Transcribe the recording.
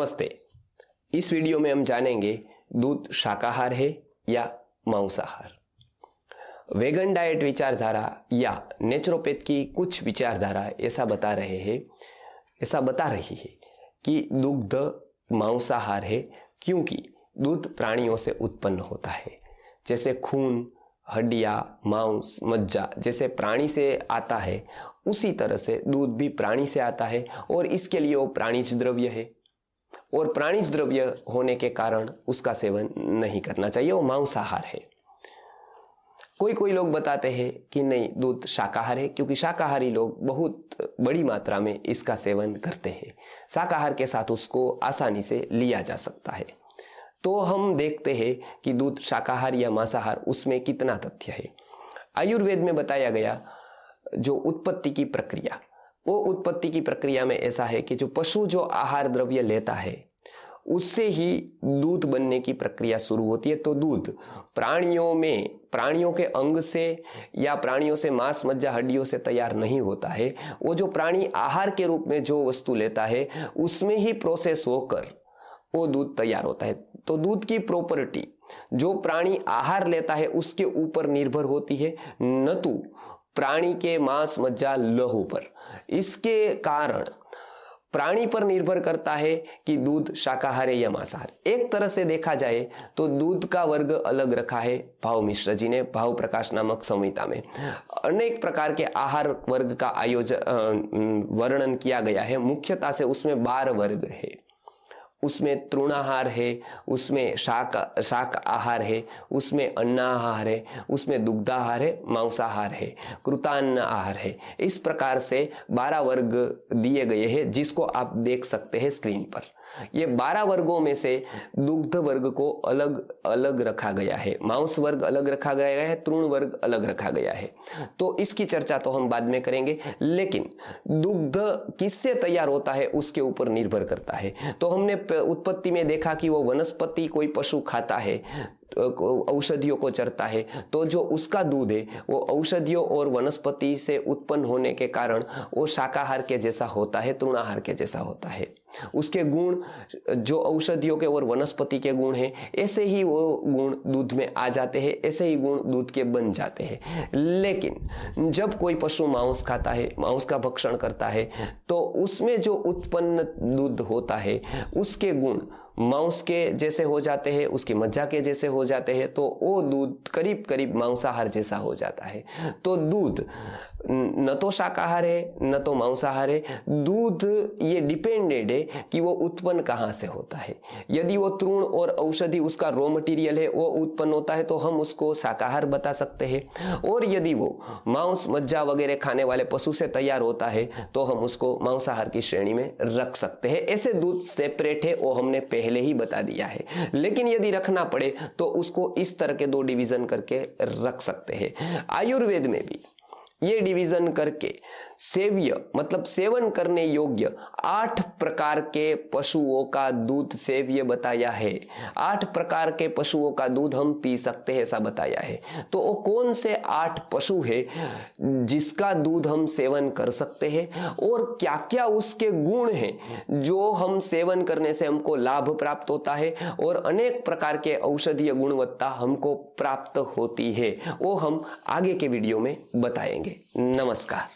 नमस्ते। इस वीडियो में हम जानेंगे दूध शाकाहार है या मांसाहार। वेगन डाइट विचारधारा या नेचुरोपैथ की कुछ विचारधारा ऐसा बता रही है कि दुग्ध मांसाहार है, क्योंकि दूध प्राणियों से उत्पन्न होता है। जैसे खून, हड्डियां, मांस, मज्जा जैसे प्राणी से आता है, उसी तरह से दूध भी प्राणी से आता है और इसके लिए वो प्राणिज द्रव्य है और प्राणिज द्रव्य होने के कारण उसका सेवन नहीं करना चाहिए, वो मांसाहार है। कोई लोग बताते हैं कि नहीं, दूध शाकाहार है, क्योंकि शाकाहारी लोग बहुत बड़ी मात्रा में इसका सेवन करते हैं। शाकाहार के साथ उसको आसानी से लिया जा सकता है। तो हम देखते हैं कि दूध शाकाहार या मांसाहार, उसमें कितना तथ्य है। आयुर्वेद में बताया गया जो उत्पत्ति की प्रक्रिया, वो उत्पत्ति की प्रक्रिया में ऐसा है कि जो पशु जो आहार द्रव्य लेता है उससे ही दूध बनने की प्रक्रिया शुरू होती है। तो दूध प्राणियों के अंग से या प्राणियों से मांस, मज्जा, हड्डियों से तैयार नहीं होता है। वो जो प्राणी आहार के रूप में जो वस्तु लेता है उसमें ही प्रोसेस होकर वो दूध तैयार होता है। तो दूध की प्रॉपर्टी जो प्राणी आहार लेता है उसके ऊपर निर्भर होती है, न तो प्राणी के मांस, मज्जा, लहू पर। इसके कारण प्राणी पर निर्भर करता है कि दूध शाकाहार है या मांसाहार। एक तरह से देखा जाए तो दूध का वर्ग अलग रखा है भाव मिश्र जी ने भाव प्रकाश नामक संहिता में। अनेक प्रकार के आहार वर्ग का वर्णन किया गया है। मुख्यतः से उसमें 12 वर्ग है। उसमें तृणाहार है, उसमें शाक आहार है, उसमें अन्नाहार है, उसमें दुग्धाहार है, मांसाहार है, कृतान्न आहार है। इस प्रकार से 12 वर्ग दिए गए हैं, जिसको आप देख सकते हैं स्क्रीन पर। ये 12 वर्गों में से दुग्ध वर्ग को अलग अलग रखा गया है, मांस वर्ग अलग रखा गया है, तृण वर्ग अलग रखा गया है। तो इसकी चर्चा तो हम बाद में करेंगे, लेकिन दुग्ध किससे तैयार होता है उसके ऊपर निर्भर करता है। तो हमने उत्पत्ति में देखा कि वो वनस्पति कोई पशु खाता है, औषधियों को चरता है, तो जो उसका दूध है वो औषधियों और वनस्पति से उत्पन्न होने के कारण वो शाकाहार के जैसा होता है, तृणाहार के जैसा होता है। उसके गुण जो औषधियों के और वनस्पति के गुण हैं, ऐसे ही वो गुण दूध में आ जाते हैं, ऐसे ही गुण दूध के बन जाते हैं। लेकिन जब कोई पशु मांस खाता है, मांस का भक्षण करता है, तो उसमें जो उत्पन्न दूध होता है उसके गुण मांस के जैसे हो जाते हैं, उसकी मज्जा के जैसे हो जाते हैं, तो वो दूध करीब करीब मांसाहार जैसा हो जाता है। तो दूध न तो शाकाहार है न तो मांसाहार है। दूध ये डिपेंडेड है कि वो उत्पन्न कहाँ से होता है। यदि वो तृण और औषधि उसका रॉ मटेरियल है, वो उत्पन्न होता है, तो हम उसको शाकाहार बता सकते हैं। और यदि वो मांस, मज्जा वगैरह खाने वाले पशु से तैयार होता है तो हम उसको मांसाहार की श्रेणी में रख सकते हैं। ऐसे दूध सेपरेट है, वो हमने पहले ही बता दिया है। लेकिन यदि रखना पड़े तो उसको इस तरह के 2 डिवीजन करके रख सकते हैं। आयुर्वेद में भी ये डिवीजन करके सेव्य मतलब सेवन करने योग्य 8 प्रकार के पशुओं का दूध सेव्य बताया है। 8 प्रकार के पशुओं का दूध हम पी सकते हैं, ऐसा बताया है। तो वो कौन से 8 पशु है जिसका दूध हम सेवन कर सकते हैं और क्या क्या उसके गुण हैं जो हम सेवन करने से हमको लाभ प्राप्त होता है और अनेक प्रकार के औषधीय गुणवत्ता हमको प्राप्त होती है, वो हम आगे के वीडियो में बताएंगे। नमस्कार।